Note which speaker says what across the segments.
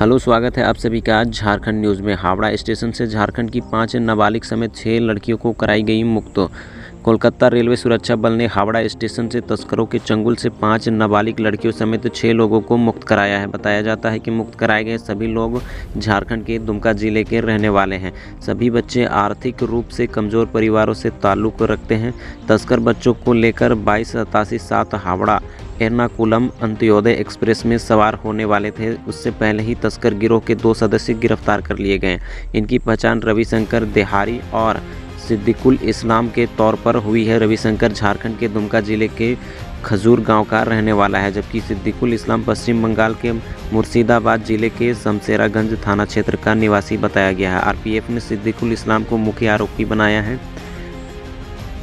Speaker 1: Hello, स्वागत है आप सभी का आज झारखंड न्यूज़ में। हावड़ा स्टेशन से झारखंड की 5 नाबालिग समेत 6 लड़कियों को कराई गई मुक्त। कोलकाता रेलवे सुरक्षा बल ने हावड़ा स्टेशन से तस्करों के चंगुल से 5 नाबालिग लड़कियों समेत 6 लोगों को मुक्त कराया है। बताया जाता है कि मुक्त कराए गए सभी लोग झारखंड के दुमका जिले के रहने वाले हैं। सभी बच्चे आर्थिक रूप से कमज़ोर परिवारों से ताल्लुक़ रखते हैं। तस्कर बच्चों को लेकर 2287 हावड़ा एर्नाकुलम अंत्योदय एक्सप्रेस में सवार होने वाले थे। उससे पहले ही तस्कर गिरोह के 2 सदस्य गिरफ्तार कर लिए गए। इनकी पहचान रविशंकर देहारी और सिद्दीकुल इस्लाम के तौर पर हुई है। रविशंकर झारखंड के दुमका जिले के खजूर गांव का रहने वाला है, जबकि सिद्दीकुल इस्लाम पश्चिम बंगाल के मुर्शिदाबाद जिले के शमशेरागंज थाना क्षेत्र का निवासी बताया गया है। आरपीएफ ने सिद्दीकुल इस्लाम को मुख्य आरोपी बनाया है।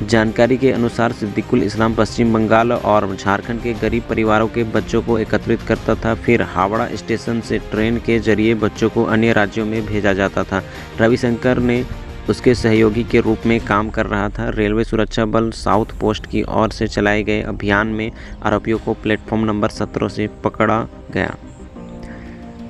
Speaker 1: जानकारी के अनुसार सिद्दीकुल इस्लाम पश्चिम बंगाल और झारखंड के गरीब परिवारों के बच्चों को एकत्रित करता था, फिर हावड़ा स्टेशन से ट्रेन के जरिए बच्चों को अन्य राज्यों में भेजा जाता था। रविशंकर ने उसके सहयोगी के रूप में काम कर रहा था। रेलवे सुरक्षा बल साउथ पोस्ट की ओर से चलाए गए अभियान में आरोपियों को प्लेटफॉर्म नंबर 17 से पकड़ा गया।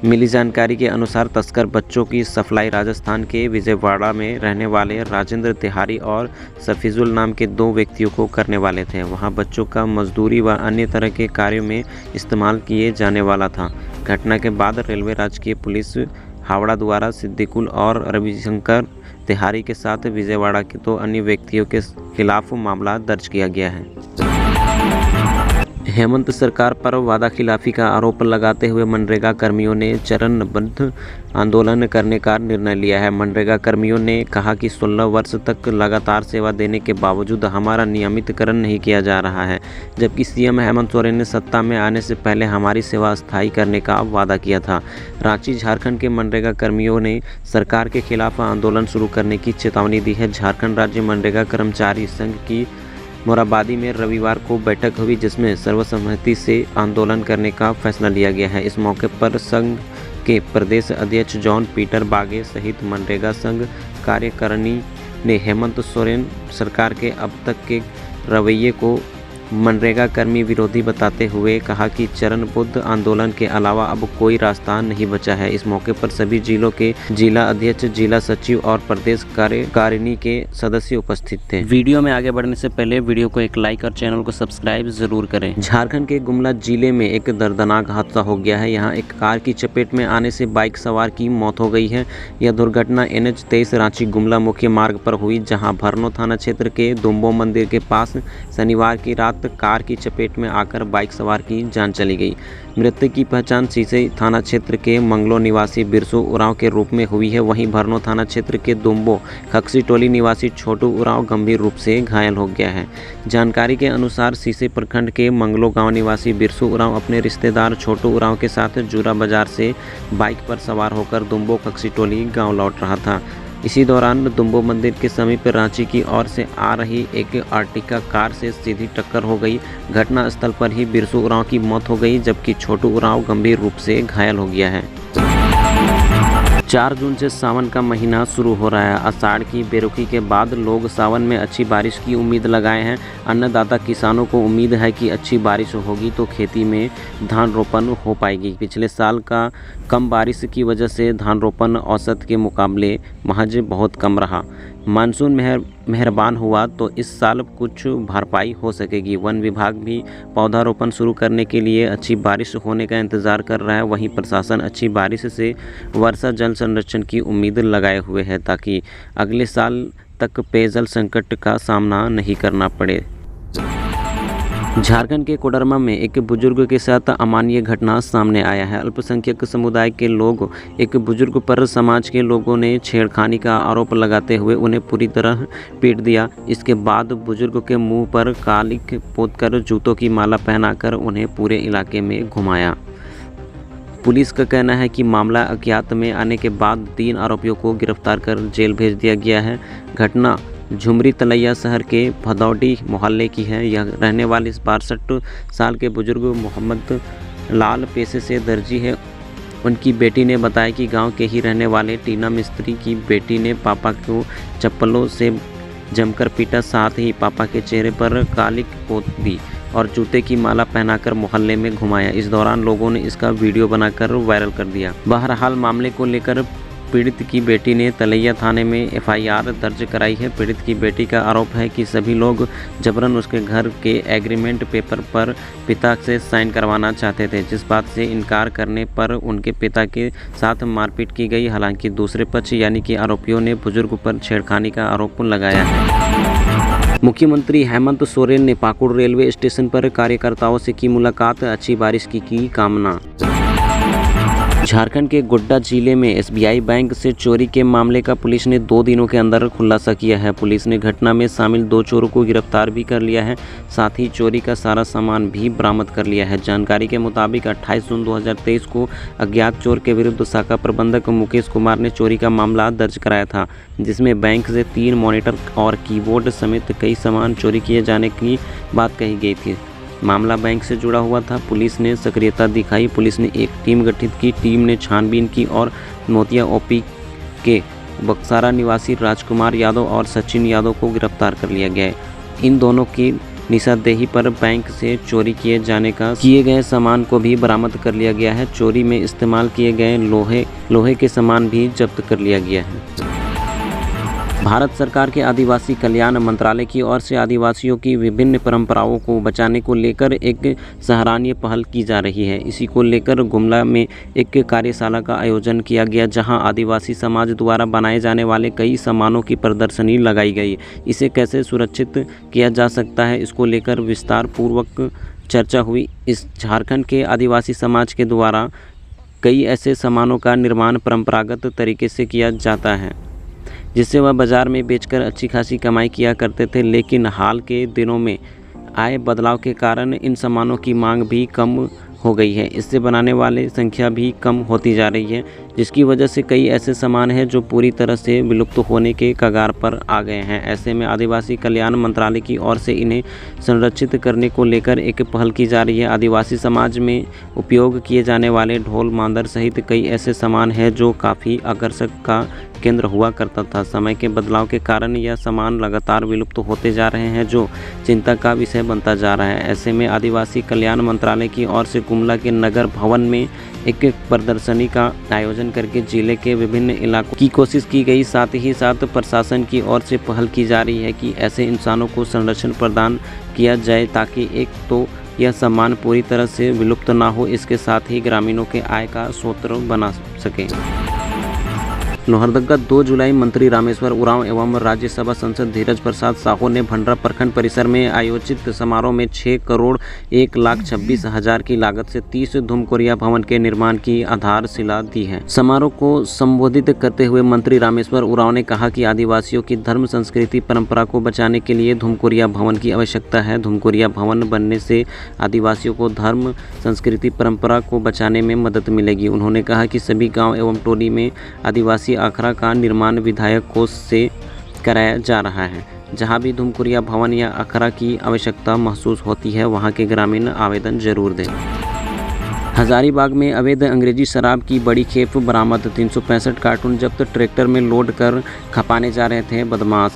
Speaker 1: मिली जानकारी के अनुसार तस्कर बच्चों की सप्लाई राजस्थान के विजयवाड़ा में रहने वाले राजेंद्र तिहारी और सफीजुल नाम के 2 व्यक्तियों को करने वाले थे। वहां बच्चों का मजदूरी व अन्य तरह के कार्यों में इस्तेमाल किए जाने वाला था। घटना के बाद रेलवे राजकीय पुलिस हावड़ा द्वारा सिद्दीकुल और रविशंकर तिहारी के साथ विजयवाड़ा के 2 अन्य व्यक्तियों के खिलाफ मामला दर्ज किया गया है। हेमंत सरकार पर वादाखिलाफी का आरोप लगाते हुए मनरेगा कर्मियों ने चरणबद्ध आंदोलन करने का निर्णय लिया है। मनरेगा कर्मियों ने कहा कि 16 वर्ष तक लगातार सेवा देने के बावजूद हमारा नियमितकरण नहीं किया जा रहा है, जबकि सीएम हेमंत सोरेन ने सत्ता में आने से पहले हमारी सेवा स्थायी करने का वादा किया था। रांची झारखंड के मनरेगा कर्मियों ने सरकार के खिलाफ आंदोलन शुरू करने की चेतावनी दी है। झारखंड राज्य मनरेगा कर्मचारी संघ की मोराबादी में रविवार को बैठक हुई, जिसमें सर्वसम्मति से आंदोलन करने का फैसला लिया गया है। इस मौके पर संघ के प्रदेश अध्यक्ष जॉन पीटर बागे सहित मनरेगा संघ कार्यकारिणी ने हेमंत सोरेन सरकार के अब तक के रवैये को मनरेगा कर्मी विरोधी बताते हुए कहा कि चरणबद्ध आंदोलन के अलावा अब कोई रास्ता नहीं बचा है। इस मौके पर सभी जिलों के जिला अध्यक्ष, जिला सचिव और प्रदेश कार्यकारिणी के सदस्य उपस्थित थे। वीडियो में आगे बढ़ने से पहले वीडियो को एक लाइक और चैनल को सब्सक्राइब जरूर करें। झारखंड के गुमला जिले में एक दर्दनाक हादसा हो गया है। यहाँ एक कार की चपेट में आने से बाइक सवार की मौत हो गई है। यह दुर्घटना NH-23 रांची गुमला मुख्य मार्ग पर हुई, जहाँ भरनो थाना क्षेत्र के दुम्बो मंदिर के पास शनिवार की रात कार की चपेट में आकर बाइक सवार की जान चली गई। मृतक की पहचान सीसे थाना क्षेत्र के मंगलो निवासी बिरसू उरांव के रूप में हुई है। वहीं भरनो थाना क्षेत्र के दुम्बो खक्सी टोली निवासी छोटू उरांव गंभीर रूप से घायल हो गया है। जानकारी के अनुसार सीसे प्रखंड के मंगलो गांव निवासी बिरसू उरांव अपने रिश्तेदार छोटू उरांव के साथ जूरा बाजार से बाइक पर सवार होकर दुम्बो खक्सी टोली गाँव लौट रहा था। इसी दौरान दुम्बो मंदिर के समीप रांची की ओर से आ रही एक आर्टिका कार से सीधी टक्कर हो गई। घटना स्थल पर ही बिरसू उरांव की मौत हो गई, जबकि छोटू उरांव गंभीर रूप से घायल हो गया है। 4 जून से सावन का महीना शुरू हो रहा है। आषाढ़ की बेरुखी के बाद लोग सावन में अच्छी बारिश की उम्मीद लगाए हैं। अन्नदाता किसानों को उम्मीद है कि अच्छी बारिश होगी तो खेती में धान रोपण हो पाएगी। पिछले साल का कम बारिश की वजह से धान रोपण औसत के मुकाबले महज बहुत कम रहा। मानसून मेहरबान हुआ तो इस साल कुछ भरपाई हो सकेगी। वन विभाग भी पौधारोपण शुरू करने के लिए अच्छी बारिश होने का इंतज़ार कर रहा है। वहीं प्रशासन अच्छी बारिश से वर्षा जल संरक्षण की उम्मीद लगाए हुए है, ताकि अगले साल तक पेयजल संकट का सामना नहीं करना पड़े। झारखंड के कोडरमा में एक बुजुर्ग के साथ अमानवीय घटना सामने आया है। अल्पसंख्यक समुदाय के लोग एक बुजुर्ग पर समाज के लोगों ने छेड़खानी का आरोप लगाते हुए उन्हें पूरी तरह पीट दिया। इसके बाद बुजुर्ग के मुंह पर कालिख पोतकर जूतों की माला पहनाकर उन्हें पूरे इलाके में घुमाया। पुलिस का कहना है कि मामला अज्ञात में आने के बाद 3 आरोपियों को गिरफ्तार कर जेल भेज दिया गया है। घटना झुमरी तलैया शहर के भदौडी मोहल्ले की है। यह रहने वाले 62 साल के बुजुर्ग मोहम्मद लाल पेशे से दर्जी है। उनकी बेटी ने बताया कि गांव के ही रहने वाले टीना मिस्त्री की बेटी ने पापा को चप्पलों से जमकर पीटा, साथ ही पापा के चेहरे पर कालिख पोत दी। और जूते की माला पहनाकर मोहल्ले में घुमाया। इस दौरान लोगों ने इसका वीडियो बनाकर वायरल कर दिया। बहरहाल मामले को लेकर पीड़ित की बेटी ने तलैया थाने में एफआईआर दर्ज कराई है। पीड़ित की बेटी का आरोप है कि सभी लोग जबरन उसके घर के एग्रीमेंट पेपर पर पिता से साइन करवाना चाहते थे, जिस बात से इनकार करने पर उनके पिता के साथ मारपीट की गई। हालांकि दूसरे पक्ष यानी कि आरोपियों ने बुजुर्ग पर छेड़खानी का आरोप लगाया है। मुख्यमंत्री हेमंत सोरेन ने पाकुड़ रेलवे स्टेशन पर कार्यकर्ताओं से की मुलाकात, अच्छी बारिश की कामना। झारखंड के गोड्डा जिले में एसबीआई बैंक से चोरी के मामले का पुलिस ने 2 दिनों के अंदर खुलासा किया है। पुलिस ने घटना में शामिल 2 चोरों को गिरफ्तार भी कर लिया है, साथ ही चोरी का सारा सामान भी बरामद कर लिया है। जानकारी के मुताबिक 28 जून 2023 को अज्ञात चोर के विरुद्ध शाखा प्रबंधक मुकेश कुमार ने चोरी का मामला दर्ज कराया था, जिसमें बैंक से 3 मॉनिटर और कीबोर्ड समेत कई सामान चोरी किए जाने की बात कही गई थी। मामला बैंक से जुड़ा हुआ था। पुलिस ने सक्रियता दिखाई। पुलिस ने एक टीम गठित की। टीम ने छानबीन की और मोतिया ओपी के बक्सारा निवासी राजकुमार यादव और सचिन यादव को गिरफ्तार कर लिया गया है। इन दोनों की निशानदेही पर बैंक से चोरी किए गए सामान को भी बरामद कर लिया गया है। चोरी में इस्तेमाल किए गए लोहे के सामान भी जब्त कर लिया गया है। भारत सरकार के आदिवासी कल्याण मंत्रालय की ओर से आदिवासियों की विभिन्न परंपराओं को बचाने को लेकर एक सराहनीय पहल की जा रही है। इसी को लेकर गुमला में एक कार्यशाला का आयोजन किया गया, जहां आदिवासी समाज द्वारा बनाए जाने वाले कई सामानों की प्रदर्शनी लगाई गई। इसे कैसे सुरक्षित किया जा सकता है, इसको लेकर विस्तार पूर्वक चर्चा हुई। इस झारखंड के आदिवासी समाज के द्वारा कई ऐसे सामानों का निर्माण परंपरागत तरीके से किया जाता है, जिससे वह बाज़ार में बेचकर अच्छी खासी कमाई किया करते थे। लेकिन हाल के दिनों में आए बदलाव के कारण इन सामानों की मांग भी कम हो गई है। इससे बनाने वाले संख्या भी कम होती जा रही है, जिसकी वजह से कई ऐसे सामान हैं जो पूरी तरह से विलुप्त होने के कगार पर आ गए हैं। ऐसे में आदिवासी कल्याण मंत्रालय की ओर से इन्हें संरक्षित करने को लेकर एक पहल की जा रही है। आदिवासी समाज में उपयोग किए जाने वाले ढोल मांदर सहित कई ऐसे सामान हैं जो काफ़ी आकर्षक का केंद्र हुआ करता था। समय के बदलाव के कारण यह सामान लगातार विलुप्त होते जा रहे हैं, जो चिंता का विषय बनता जा रहा है। ऐसे में आदिवासी कल्याण मंत्रालय की ओर से गुमला के नगर भवन में एक प्रदर्शनी का आयोजन करके जिले के विभिन्न इलाकों की कोशिश की गई। साथ ही साथ प्रशासन की ओर से पहल की जा रही है कि ऐसे इंसानों को संरक्षण प्रदान किया जाए, ताकि एक तो यह सामान पूरी तरह से विलुप्त ना हो, इसके साथ ही ग्रामीणों के आय का स्रोत बना सके। लोहरदगा 2 जुलाई मंत्री रामेश्वर उरांव एवं राज्यसभा सांसद धीरज प्रसाद साहू ने भंडरा प्रखंड परिसर में आयोजित समारोह में 6 करोड़ 1,26,000 की लागत से 30 धूमकोरिया भवन के निर्माण की आधारशिला दी है। समारोह को संबोधित करते हुए मंत्री रामेश्वर उरांव ने कहा कि आदिवासियों की धर्म संस्कृति परंपरा को बचाने के लिए धूमकोरिया भवन की आवश्यकता है। धूमकोरिया भवन बनने से आदिवासियों को धर्म संस्कृति परंपरा को बचाने में मदद मिलेगी। उन्होंने कहा कि सभी गाँव एवं टोली में आदिवासी अखाड़ा का निर्माण विधायक कोष से कराया जा रहा है। जहां भी धूमकोरिया भवन या अखाड़ा की आवश्यकता महसूस होती है, वहां के ग्रामीण आवेदन जरूर दें। हजारीबाग में अवैध अंग्रेजी शराब की बड़ी खेप बरामद, 365 कार्टून जब्त, ट्रैक्टर में लोड कर खपाने जा रहे थे बदमाश।